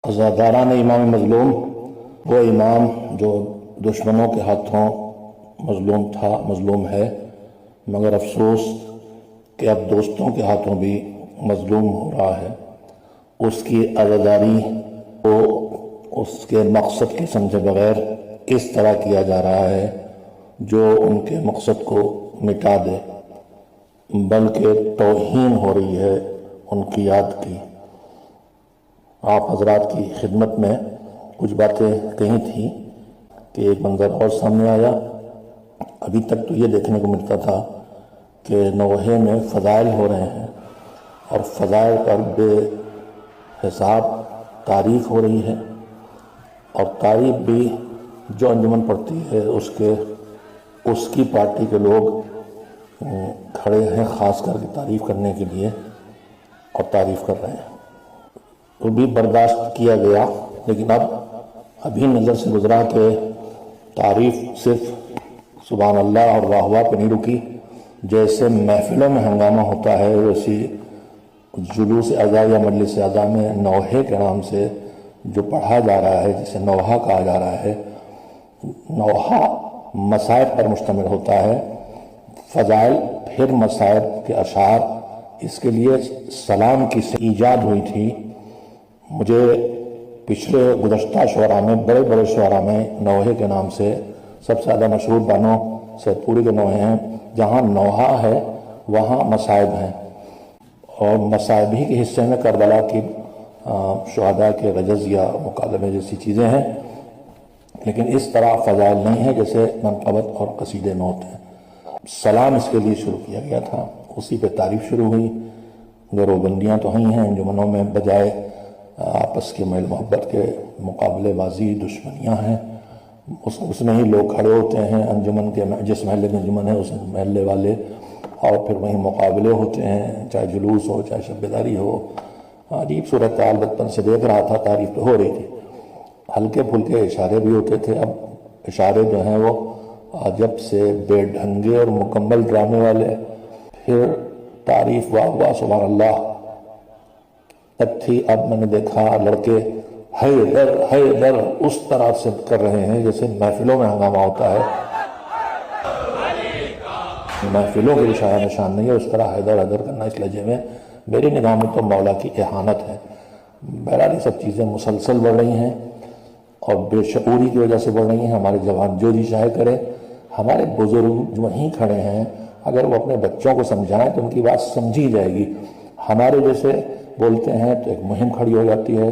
عزاداران امام مظلوم، وہ امام جو دشمنوں کے ہاتھوں مظلوم ہے، مگر افسوس کہ اب دوستوں کے ہاتھوں بھی مظلوم ہو رہا ہے۔ اس کی عزاداری کو اس کے مقصد کے سمجھے بغیر اس طرح کیا جا رہا ہے جو ان کے مقصد کو مٹا دے، بلکہ توہین ہو رہی ہے ان کی یاد کی۔ آپ حضرات کی خدمت میں کچھ باتیں کہی تھیں کہ ایک منظر اور سامنے آیا۔ ابھی تک تو یہ دیکھنے کو ملتا تھا کہ نوحے میں فضائل ہو رہے ہیں اور فضائل پر بے حساب تعریف ہو رہی ہے، اور تعریف بھی جو انجمن پڑتی ہے اس کی پارٹی کے لوگ کھڑے ہیں خاص کر کے تعریف کرنے کے لیے اور تعریف کر رہے ہیں۔ وہ بھی برداشت کیا گیا، لیکن ابھی نظر سے گزرا کہ تعریف صرف سبحان اللہ اور واہ واہ پہ نہیں رکی۔ جیسے محفلوں میں ہنگامہ ہوتا ہے، ویسی جلوس اعضاء یا مجلس اعضاء میں نوحے کے نام سے جو پڑھا جا رہا ہے، جسے نوحہ کہا جا رہا ہے، نوحہ مصائب پر مشتمل ہوتا ہے، فضائل پھر مصائب کے اشعار۔ اس کے لیے سلام کی ایجاد ہوئی تھی۔ مجھے پچھلے گزشتہ شعراء میں، بڑے بڑے شعراء میں نوحے کے نام سے سب سے زیادہ مشہور بانو سید پوری کے نوحے ہیں۔ جہاں نوحہ ہے وہاں مصائب ہیں، اور مصائب ہی کے حصے میں کربلا کی شہداء کے رجز یا مکالمے جیسی چیزیں ہیں، لیکن اس طرح فضائل نہیں ہے جیسے منقبت اور قصیدے میں ہوتے ہیں۔ سلام اس کے لیے شروع کیا گیا تھا، اسی پہ تعریف شروع ہوئی۔ گروہبندیاں تو ہیں انجمنوں میں، بجائے آپس کے میل محبت کے مقابلے بازی دشمنیاں ہیں۔ اس میں ہی لوگ کھڑے ہوتے ہیں، انجمن کے جس محلے میں انجمن ہے اس محلے والے، اور پھر وہیں مقابلے ہوتے ہیں، چاہے جلوس ہو چاہے شب بیداری ہو۔ عجیب صورتحال بچپن سے دیکھ رہا تھا، تعریف تو ہو رہی تھی، ہلکے پھلکے اشارے بھی ہوتے تھے۔ اب اشارے جو ہیں وہ عجب سے بے ڈھنگے اور مکمل ڈرامے والے، پھر تعریف واہ واہ سبحان اللہ تک تھی۔ اب میں نے دیکھا لڑکے حیدر اس طرح سے کر رہے ہیں جیسے محفلوں میں ہنگامہ ہوتا ہے۔ محفلوں کے اشارہ نشان نہیں ہے اس طرح حیدر کرنا اس لہجے میں۔ میری نگاہ میں تو مولا کی احانت ہے۔ بہرحال یہ سب چیزیں مسلسل بڑھ رہی ہیں اور بے شعوری کی وجہ سے بڑھ رہی ہیں۔ ہماری زبان جو جی چاہے کرے۔ ہمارے بزرگ جو وہیں کھڑے ہیں، اگر وہ اپنے بچوں کو سمجھائیں تو ان کی بات سمجھی جائے گی۔ ہمارے جیسے بولتے ہیں تو ایک مہم کھڑی ہو جاتی ہے،